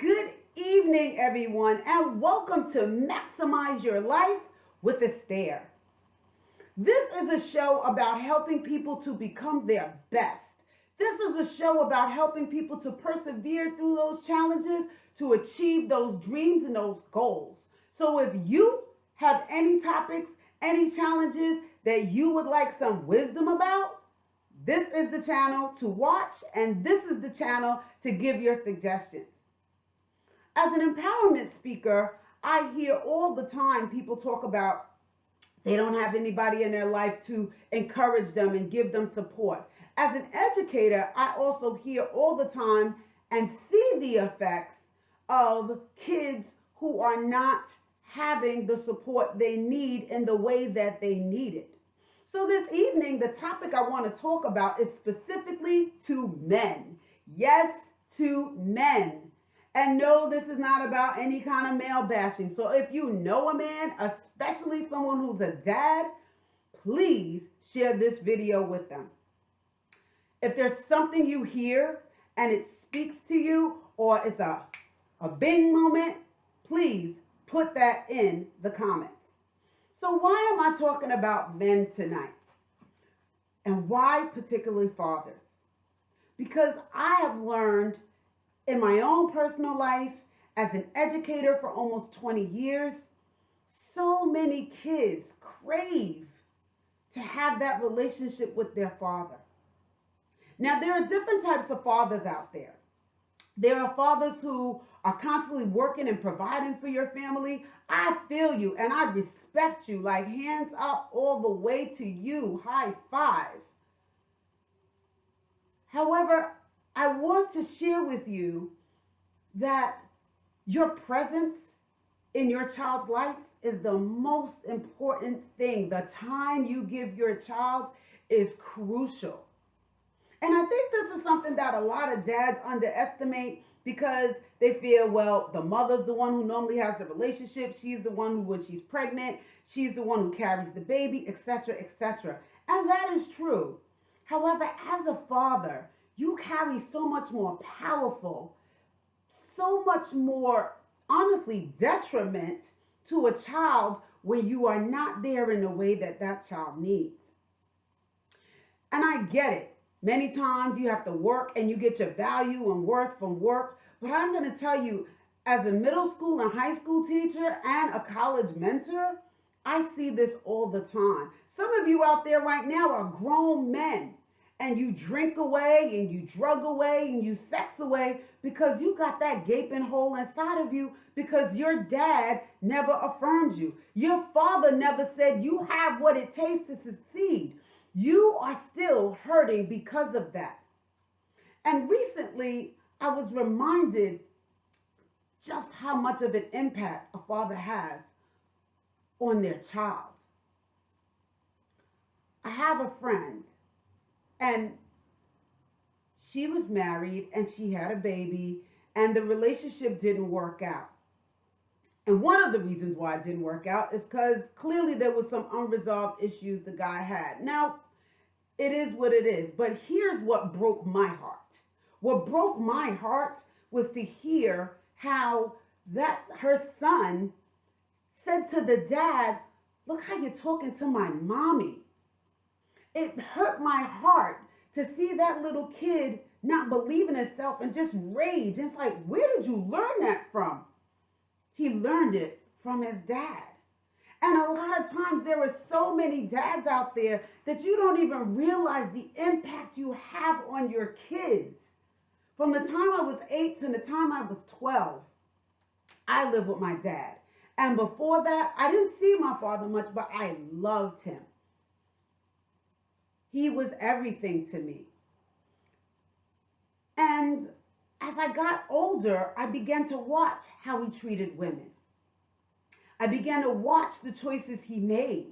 Good evening, everyone, and welcome to Maximize Your Life with Esther. This is a show about helping people to become their best. This is a show about helping people to persevere through those challenges to achieve those dreams and those goals. So if you have any topics, any challenges that you would like some wisdom about, this is the channel to watch, and this is the channel to give your suggestions. As an empowerment speaker, I hear all the time people talk about they don't have anybody in their life to encourage them and give them support. As an educator, I also hear all the time and see the effects of kids who are not having the support they need in the way that they need it. So this evening, the topic I want to talk about is specifically to men. Yes, to men. And no, this is not about any kind of male bashing. So if you know a man, especially someone who's a dad, please share this video with them. If there's something you hear and it speaks to you, or it's a bing moment, please put that in the comments. So why am I talking about men tonight? And why particularly fathers? Because I have learned in my own personal life, as an educator for almost 20 years, so many kids crave to have that relationship with their father. Now, there are different types of fathers out there. There are fathers who are constantly working and providing for your family. I feel you and I respect you, like hands up all the way to you, high five. However, I want to share with you that your presence in your child's life is the most important thing. The time you give your child is crucial. And I think this is something that a lot of dads underestimate because they feel, well, the mother's the one who normally has the relationship. She's the one who, when she's pregnant, she's the one who carries the baby, etc., etc. And that is true. However, as a father, you carry so much more powerful, so much more, honestly, detriment to a child when you are not there in the way that that child needs. And I get it. Many times you have to work and you get your value and worth from work. But I'm going to tell you, as a middle school and high school teacher and a college mentor, I see this all the time. Some of you out there right now are grown men. And you drink away and you drug away and you sex away because you got that gaping hole inside of you because your dad never affirmed you. Your father never said you have what it takes to succeed. You are still hurting because of that. And recently, I was reminded just how much of an impact a father has on their child. I have a friend. And she was married and she had a baby and the relationship didn't work out. And one of the reasons why it didn't work out is because clearly there was some unresolved issues the guy had. Now, it is what it is. But here's what broke my heart. What broke my heart was to hear how that her son said to the dad, "Look how you're talking to my mommy." It hurt my heart to see that little kid not believe in himself and just rage. It's like, where did you learn that from? He learned it from his dad. And a lot of times there are so many dads out there that you don't even realize the impact you have on your kids. From the time I was 8 to the time I was 12, I lived with my dad. And before that, I didn't see my father much, but I loved him. He was everything to me. And as I got older, I began to watch how he treated women. I began to watch the choices he made.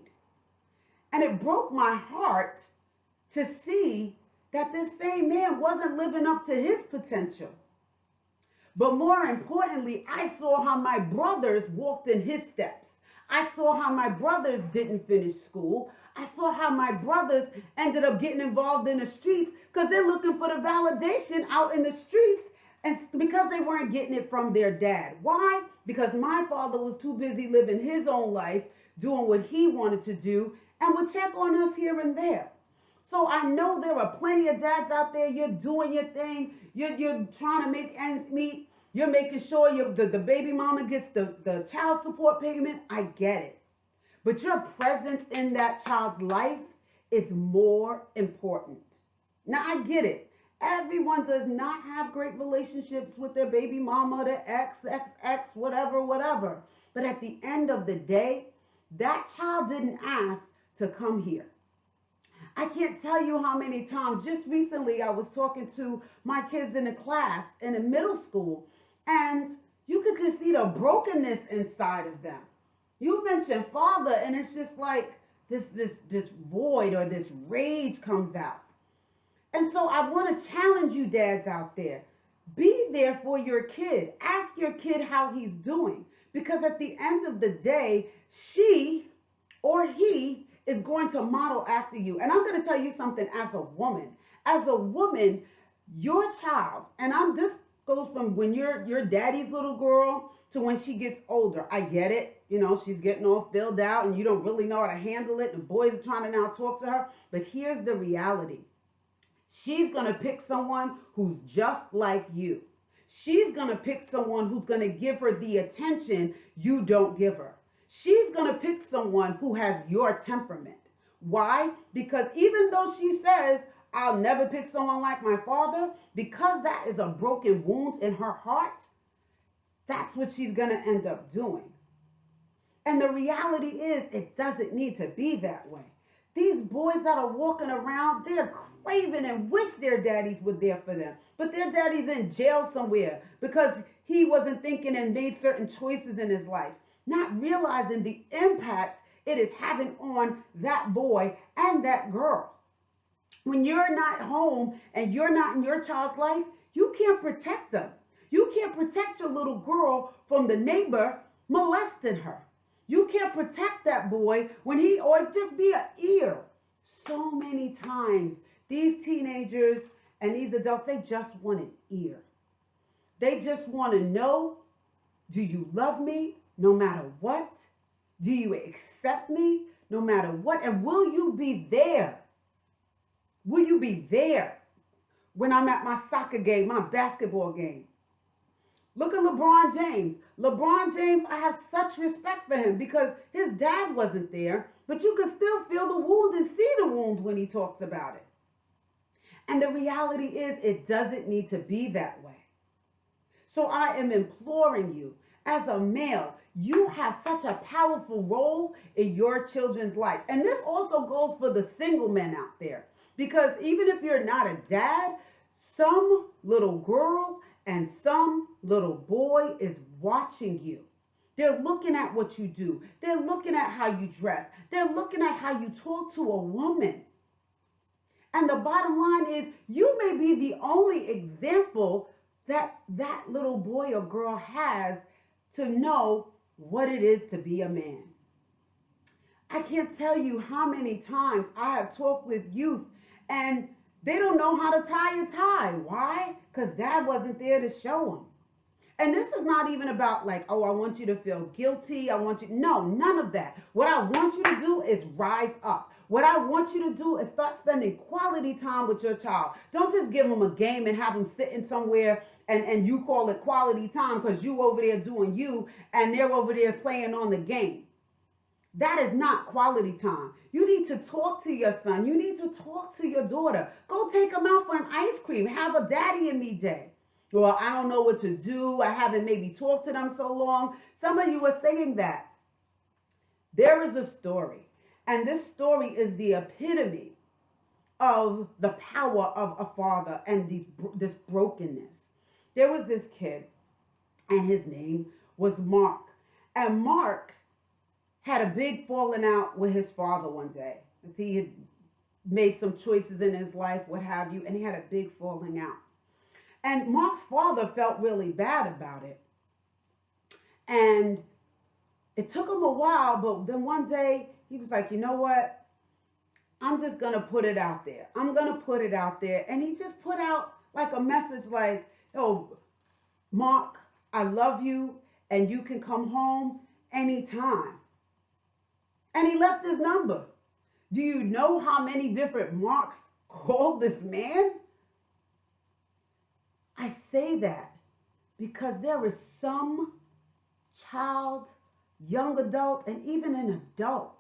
And it broke my heart to see that this same man wasn't living up to his potential. But more importantly, I saw how my brothers walked in his steps. I saw how my brothers didn't finish school. I saw how my brothers ended up getting involved in the streets because they're looking for the validation out in the streets And because they weren't getting it from their dad. Why? Because my father was too busy living his own life, doing what he wanted to do, and would check on us here and there. So I know there are plenty of dads out there. You're doing your thing. You're trying to make ends meet. You're making sure the baby mama gets the child support payment. I get it. But your presence in that child's life is more important. Now, I get it. Everyone does not have great relationships with their baby mama, their ex, whatever, whatever. But at the end of the day, that child didn't ask to come here. I can't tell you how many times. Just recently, I was talking to my kids in a class in a middle school, and you could just see the brokenness inside of them. You mentioned father, and it's just like this void or this rage comes out. And so I want to challenge you dads out there. Be there for your kid. Ask your kid how he's doing. Because at the end of the day, she or he is going to model after you. And I'm going to tell you something as a woman. As a woman, your child, and this goes from when you're your daddy's little girl to when she gets older. I get it. You know, she's getting all filled out and you don't really know how to handle it. And boys are trying to now talk to her. But here's the reality. She's going to pick someone who's just like you. She's going to pick someone who's going to give her the attention you don't give her. She's going to pick someone who has your temperament. Why? Because even though she says, I'll never pick someone like my father, because that is a broken wound in her heart, that's what she's going to end up doing. And the reality is, it doesn't need to be that way. These boys that are walking around, they're craving and wish their daddies were there for them. But their daddy's in jail somewhere because he wasn't thinking and made certain choices in his life, not realizing the impact it is having on that boy and that girl. When you're not home and you're not in your child's life, you can't protect them. You can't protect your little girl from the neighbor molesting her. You can't protect that boy when or just be an ear. So many times, these teenagers and these adults, they just want an ear. They just want to know, do you love me no matter what? Do you accept me no matter what? And will you be there? Will you be there when I'm at my soccer game, my basketball game? Look at LeBron James. LeBron James, I have such respect for him because his dad wasn't there, but you can still feel the wound and see the wound when he talks about it. And the reality is, it doesn't need to be that way. So I am imploring you, as a male, you have such a powerful role in your children's life. And this also goes for the single men out there. Because even if you're not a dad, some little girl and some little boy is watching you. They're looking at what you do. They're looking at how you dress. They're looking at how you talk to a woman. And the bottom line is, you may be the only example that that little boy or girl has to know what it is to be a man. I can't tell you how many times I have talked with youth and they don't know how to tie a tie. Why? Because dad wasn't there to show them. And this is not even about like, oh, I want you to feel guilty. No, none of that. What I want you to do is rise up. What I want you to do is start spending quality time with your child. Don't just give them a game and have them sitting somewhere and you call it quality time because you over there doing you and they're over there playing on the game. That is not quality time. You need to talk to your son. You need to talk to your daughter. Go take them out for an ice cream. Have a daddy and me day. Well, I don't know what to do. I haven't maybe talked to them so long. Some of you are saying that. There is a story. And this story is the epitome of the power of a father and this brokenness. There was this kid, and his name was Mark. And Mark had a big falling out with his father one day. As he had made some choices in his life, what have you, and he had a big falling out. And Mark's father felt really bad about it. And it took him a while, but then one day he was like, you know what? I'm just going to put it out there. I'm going to put it out there. And he just put out like a message like, oh, Mark, I love you and you can come home anytime. And he left his number. Do you know how many different Marks called this man? I say that because there is some child, young adult, and even an adult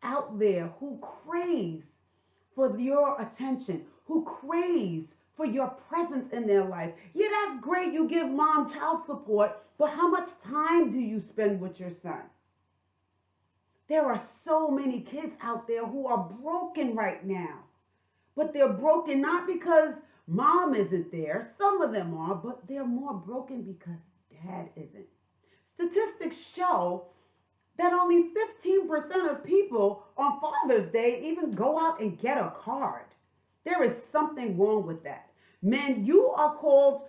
out there who craves for your attention, who craves for your presence in their life. Yeah, that's great. You give mom child support, but how much time do you spend with your son? There are so many kids out there who are broken right now, but they're broken not because mom isn't there. Some of them are, but they're more broken because dad isn't. Statistics show that only 15% of people on Father's Day even go out and get a card. There is something wrong with that. Men, you are called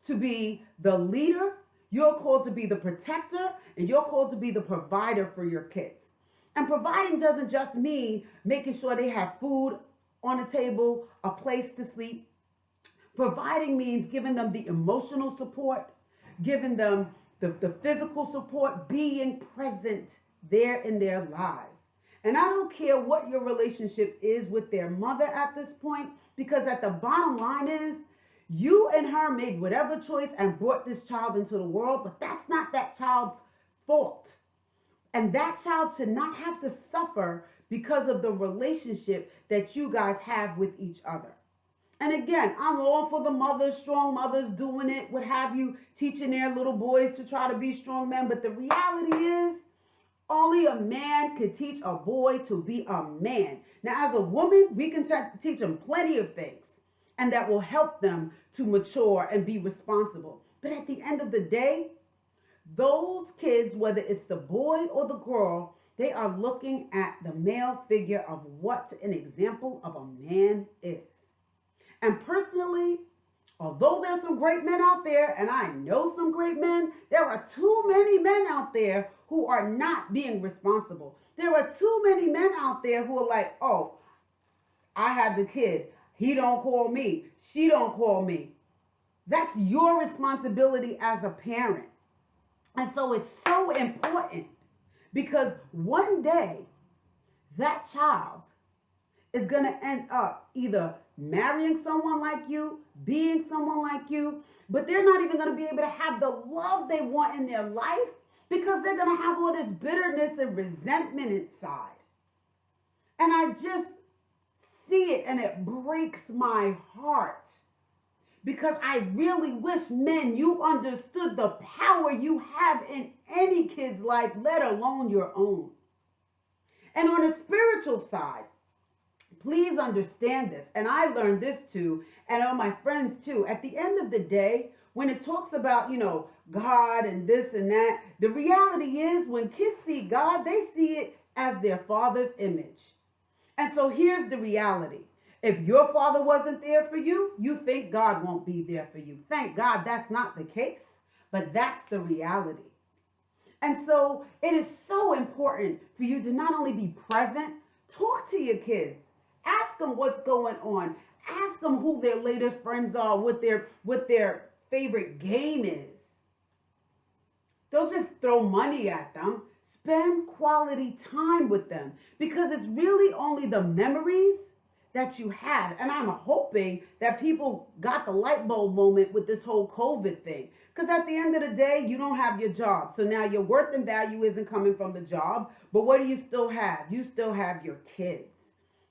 to be the leader, you're called to be the protector, and you're called to be the provider for your kids. And providing doesn't just mean making sure they have food on the table, a place to sleep. Providing means giving them the emotional support, giving them the physical support, being present there in their lives. And I don't care what your relationship is with their mother at this point, because at the bottom line is you and her made whatever choice and brought this child into the world, but that's not that child's fault. And that child should not have to suffer because of the relationship that you guys have with each other. And again, I'm all for the mothers, strong mothers doing it, what have you, teaching their little boys to try to be strong men. But the reality is, only a man can teach a boy to be a man. Now, as a woman, we can teach them plenty of things, and that will help them to mature and be responsible. But at the end of the day, those kids, whether it's the boy or the girl, they are looking at the male figure of what an example of a man is. And personally, although there's some great men out there, and I know some great men, there are too many men out there who are not being responsible. There are too many men out there who are like, oh, I had the kid. He don't call me. She don't call me. That's your responsibility as a parent. And so it's so important because one day that child is going to end up either marrying someone like you, being someone like you, but they're not even going to be able to have the love they want in their life because they're going to have all this bitterness and resentment inside. And I just see it and it breaks my heart because I really wish, men, you understood the power you have in any kid's life, let alone your own. And on a spiritual side, please understand this, and I learned this too, and all my friends too. At the end of the day, when it talks about, God and this and that, the reality is when kids see God, they see it as their father's image. And so here's the reality. If your father wasn't there for you, you think God won't be there for you. Thank God that's not the case, but that's the reality. And so it is so important for you to not only be present, talk to your kids. Ask them what's going on. Ask them who their latest friends are, what their favorite game is. Don't just throw money at them. Spend quality time with them because it's really only the memories that you have. And I'm hoping that people got the light bulb moment with this whole COVID thing. Because at the end of the day, you don't have your job. So now your worth and value isn't coming from the job. But what do you still have? You still have your kids.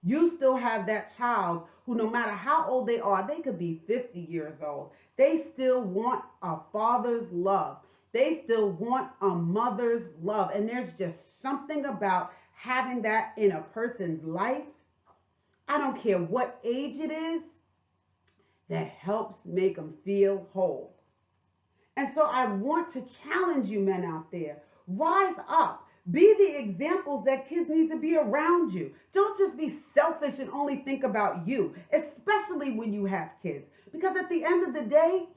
You still have that child who, no matter how old they are, they could be 50 years old. They still want a father's love. They still want a mother's love. And there's just something about having that in a person's life, I don't care what age it is, that helps make them feel whole. And so I want to challenge you men out there. Rise up. Be the examples that kids need to be around you. Don't just be selfish and only think about you, especially when you have kids. Because at the end of the day,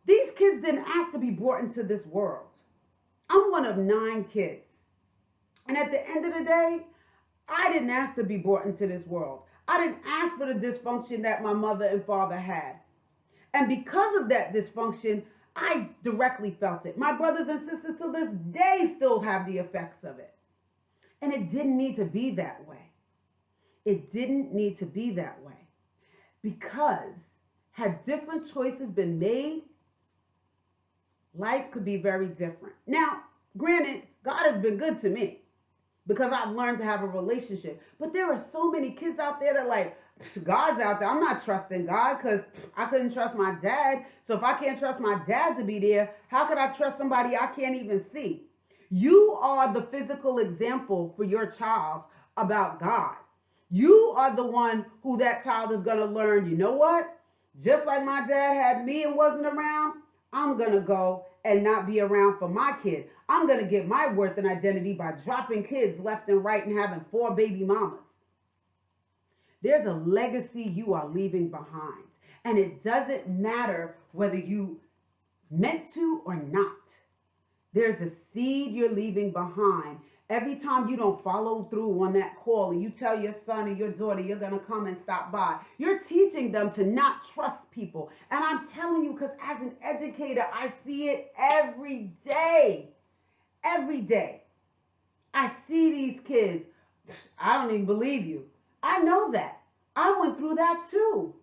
these kids didn't ask to be brought into this world. I'm one of 9 kids. And at the end of the day, I didn't ask to be brought into this world. I didn't ask for the dysfunction that my mother and father had. And because of that dysfunction, I directly felt it. My brothers and sisters to this day still have the effects of it. And it didn't need to be that way. It didn't need to be that way. Because had different choices been made, life could be very different. Now, granted, God has been good to me because I've learned to have a relationship. But there are so many kids out there that like, God's out there. I'm not trusting God because I couldn't trust my dad. So if I can't trust my dad to be there, how could I trust somebody I can't even see? You are the physical example for your child about God. You are the one who that child is going to learn, you know what? Just like my dad had me and wasn't around, I'm going to go and not be around for my kid. I'm going to get my worth and identity by dropping kids left and right and having 4 baby mamas. There's a legacy you are leaving behind. And it doesn't matter whether you meant to or not. There's a seed you're leaving behind. Every time you don't follow through on that call and you tell your son or your daughter you're going to come and stop by, you're teaching them to not trust people. And I'm telling you, because as an educator, I see it every day. Every day. I see these kids. I don't even believe you. I know that. I went through that too.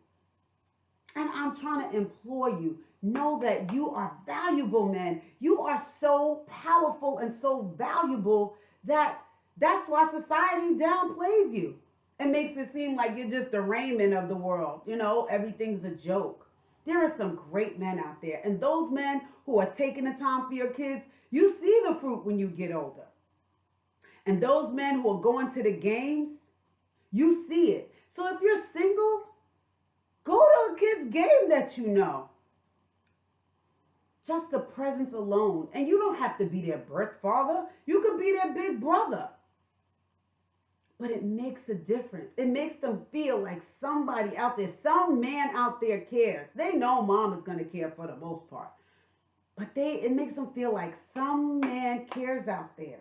And I'm trying to implore you, know that you are valuable, men. You are so powerful and so valuable that's why society downplays you and makes it seem like you're just the Raymond of the world. You know, everything's a joke. There are some great men out there. And those men who are taking the time for your kids, you see the fruit when you get older. And those men who are going to the games, you see it. So if you're single, go to a kid's game that you know. Just the presence alone. And you don't have to be their birth father. You could be their big brother. But it makes a difference. It makes them feel like somebody out there, some man out there cares. They know mom is going to care for the most part. But it makes them feel like some man cares out there.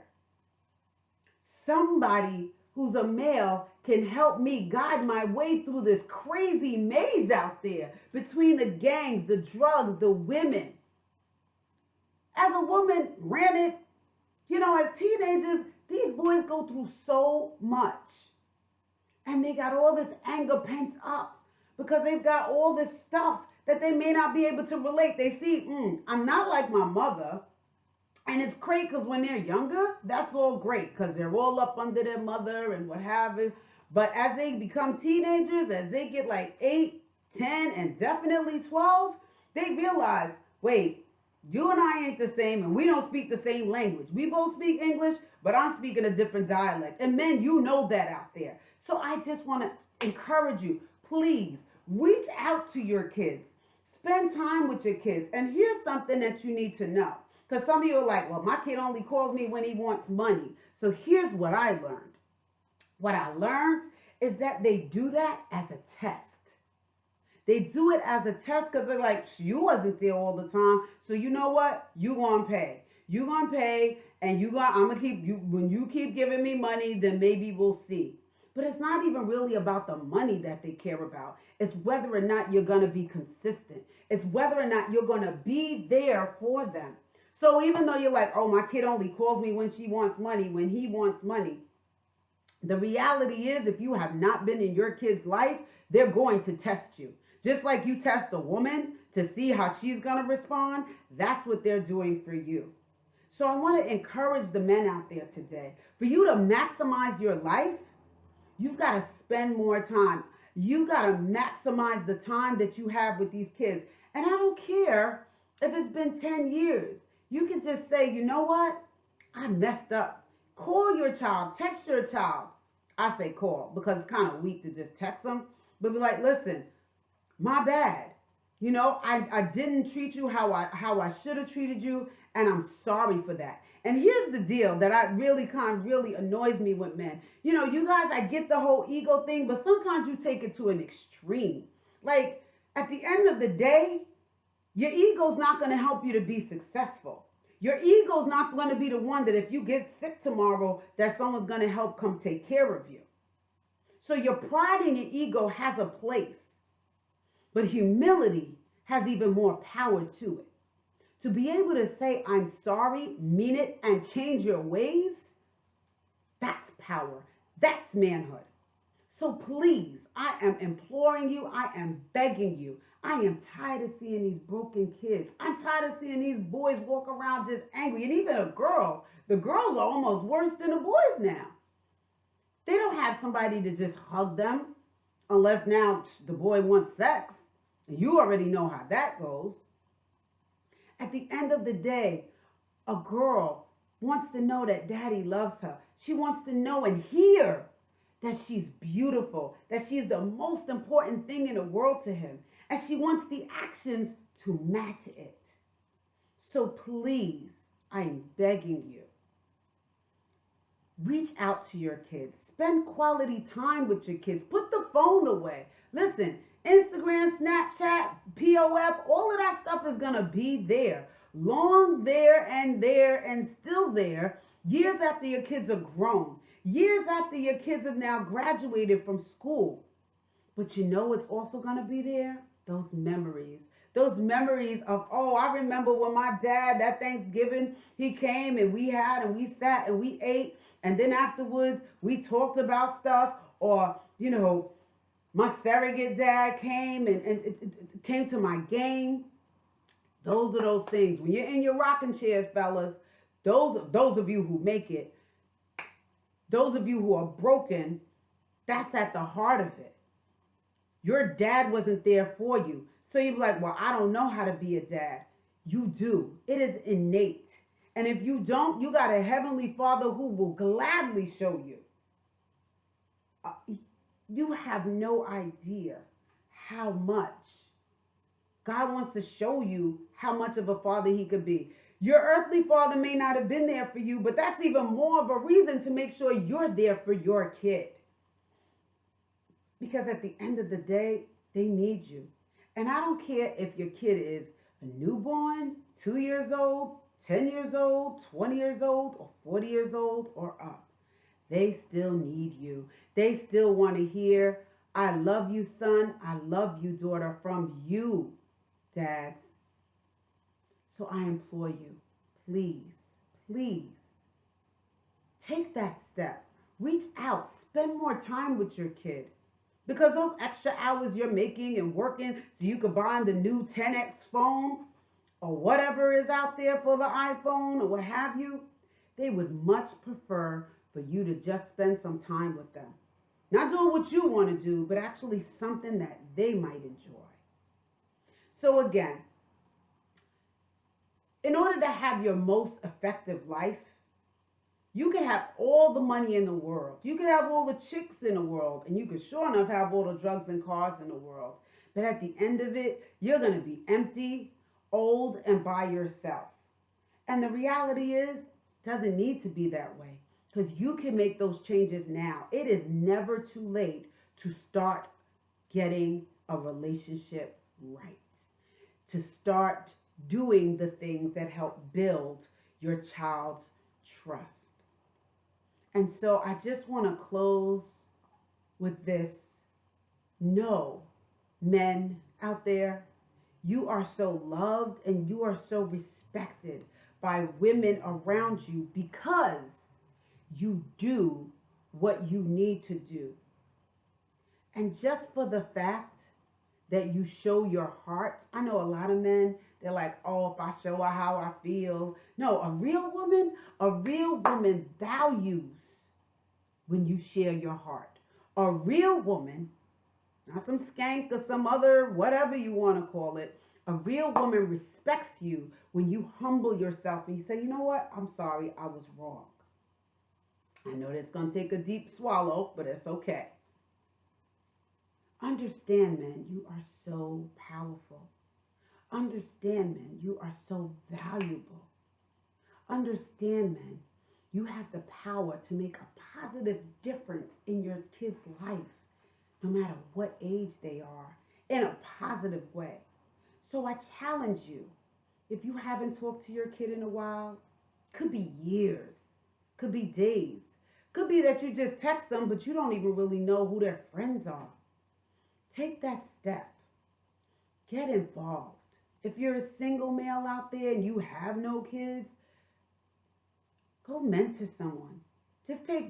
Somebody who's a male can help me guide my way through this crazy maze out there between the gangs, the drugs, the women. As a woman, granted, as teenagers, these boys go through so much. And they got all this anger pent up because they've got all this stuff that they may not be able to relate. They see, I'm not like my mother. And it's great because when they're younger, that's all great because they're all up under their mother and what have you. But as they become teenagers, as they get like 8, 10, and definitely 12, they realize, wait, you and I ain't the same and we don't speak the same language. We both speak English, but I'm speaking a different dialect. And men, you know that out there. So I just want to encourage you, please reach out to your kids. Spend time with your kids. And here's something that you need to know. Because some of you are like, well, my kid only calls me when he wants money. So here's what I learned. What I learned is that they do that as a test. They do it as a test because they're like, you wasn't there all the time. So you know what? You gonna pay. You gonna pay, and I'm gonna keep you. When you keep giving me money, then maybe we'll see. But it's not even really about the money that they care about. It's whether or not you're gonna be consistent. It's whether or not you're gonna be there for them. So even though you're like, oh, my kid only calls me when she wants money, when he wants money, the reality is if you have not been in your kid's life, they're going to test you. Just like you test a woman to see how she's going to respond, that's what they're doing for you. So I want to encourage the men out there today. For you to maximize your life, you've got to spend more time. You've got to maximize the time that you have with these kids. And I don't care if it's been 10 years. You can just say, you know what? I messed up. Call your child. Text your child. I say call because it's kind of weak to just text them. But be like, listen, my bad. I didn't treat you how I should have treated you, and I'm sorry for that. And here's the deal that really annoys me with men. You guys, I get the whole ego thing, but sometimes you take it to an extreme. Like, at the end of the day, your ego's not going to help you to be successful. Your ego's not going to be the one that if you get sick tomorrow, that someone's going to help come take care of you. So your pride and your ego has a place, but humility has even more power to it. To be able to say, I'm sorry, mean it, and change your ways, that's power. That's manhood. So please, I am imploring you, I am begging you. I am tired of seeing these broken kids. I'm tired of seeing these boys walk around just angry. And even the girls. The girls are almost worse than the boys now. They don't have somebody to just hug them unless now the boy wants sex. And you already know how that goes. At the end of the day, a girl wants to know that daddy loves her. She wants to know and hear that she's beautiful, that she's the most important thing in the world to him. And she wants the actions to match it. So please, I'm begging you, reach out to your kids. Spend quality time with your kids. Put the phone away. Listen, Instagram, Snapchat, POF, all of that stuff is going to be there. Long there and still there, years after your kids are grown. Years after your kids have now graduated from school. But you know what's also going to be there? Those memories. Those memories of, oh, I remember when my dad, that Thanksgiving, he came and we had and we sat and we ate. And then afterwards, we talked about stuff. Or, you know, my surrogate dad came and came to my game. Those are those things. When you're in your rocking chairs, fellas, those of you who make it, those of you who are broken, that's at the heart of it. Your dad wasn't there for you. So you're like, well, I don't know how to be a dad. You do. It is innate. And if you don't, you got a heavenly Father who will gladly show you. You have no idea how much God wants to show you how much of a father he could be. Your earthly father may not have been there for you, but that's even more of a reason to make sure you're there for your kid. Because at the end of the day, they need you. And I don't care if your kid is a newborn, 2 years old, 10 years old, 20 years old, or 40 years old, or up. They still need you. They still want to hear, I love you, son. I love you, daughter, from you, dads. So I implore you, please, please, take that step. Reach out. Spend more time with your kid. Because those extra hours you're making and working so you could buy the new 10X phone or whatever is out there for the iPhone or what have you, they would much prefer for you to just spend some time with them. Not doing what you want to do, but actually something that they might enjoy. So again, in order to have your most effective life, you can have all the money in the world. You can have all the chicks in the world. And you can sure enough have all the drugs and cars in the world. But at the end of it, you're going to be empty, old, and by yourself. And the reality is, it doesn't need to be that way. Because you can make those changes now. It is never too late to start getting a relationship right. To start doing the things that help build your child's trust. And so I just want to close with this. No, men out there, you are so loved and you are so respected by women around you because you do what you need to do. And just for the fact that you show your heart, I know a lot of men, they're like, oh, if I show her how I feel. No, a real woman values when you share your heart. A real woman, not some skank or some other, whatever you want to call it, a real woman respects you when you humble yourself and you say, you know what, I'm sorry, I was wrong. I know that's going to take a deep swallow, but it's okay. Understand, men, you are so powerful. Understand, men, you are so valuable. Understand, men, you have the power to make a positive difference in your kid's life, no matter what age they are, in a positive way. So I challenge you, if you haven't talked to your kid in a while, could be years, could be days, could be that you just text them, but you don't even really know who their friends are. Take that step. Get involved. If you're a single male out there and you have no kids, go mentor someone. Just take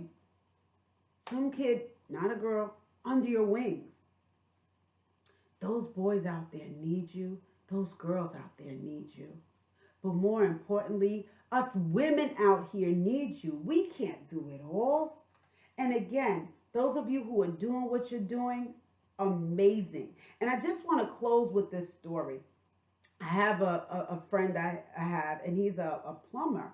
some kid, not a girl, under your wings. Those boys out there need you. Those girls out there need you. But more importantly, us women out here need you. We can't do it all. And again, those of you who are doing what you're doing, amazing. And I just want to close with this story. I have a friend I have, and he's a plumber.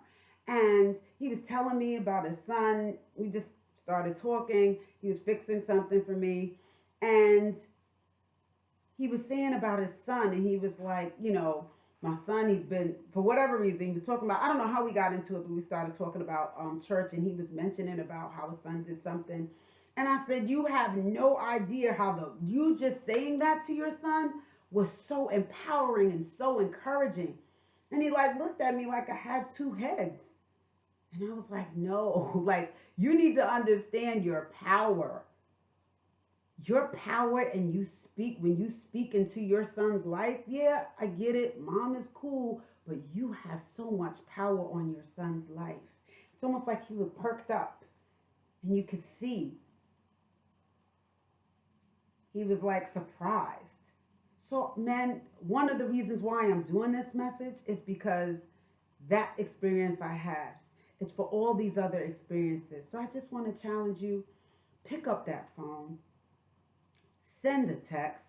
And he was telling me about his son. We just started talking. He was fixing something for me. And he was saying about his son, and he was like, my son, he's been, for whatever reason, he was talking about, I don't know how we got into it, but we started talking about church, and he was mentioning about how his son did something. And I said, you have no idea how you just saying that to your son was so empowering and so encouraging. And he like looked at me like I had two heads. And I was like, no, like you need to understand your power. Your power, and when you speak into your son's life, yeah, I get it. Mom is cool, but you have so much power on your son's life. It's almost like he was perked up, and you could see he was like surprised. So, man, one of the reasons why I'm doing this message is because that experience I had. It's for all these other experiences. So I just want to challenge you, pick up that phone, send a text.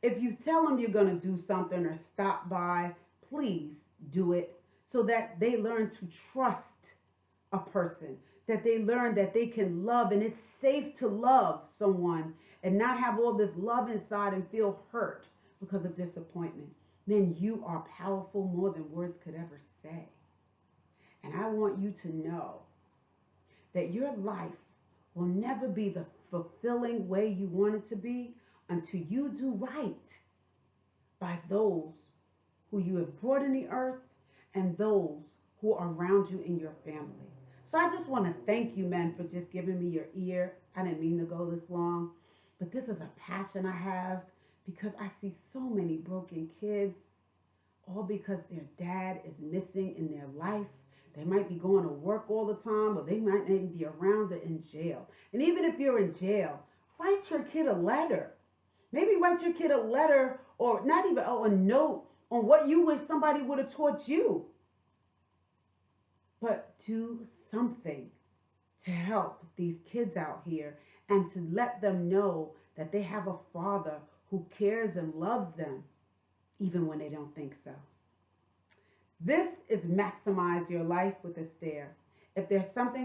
If you tell them you're going to do something or stop by, please do it so that they learn to trust a person, that they learn that they can love, and it's safe to love someone and not have all this love inside and feel hurt because of disappointment. Then you are powerful more than words could ever say. And I want you to know that your life will never be the fulfilling way you want it to be until you do right by those who you have brought in the earth and those who are around you in your family. So I just want to thank you, men, for just giving me your ear. I didn't mean to go this long, but this is a passion I have because I see so many broken kids, all because their dad is missing in their life. They might be going to work all the time, or they might not even be around or in jail. And even if you're in jail, write your kid a letter. Maybe write your kid a letter, or not even a note on what you wish somebody would have taught you. But do something to help these kids out here and to let them know that they have a father who cares and loves them, even when they don't think so. This is Maximize Your Life with Esther. If there's something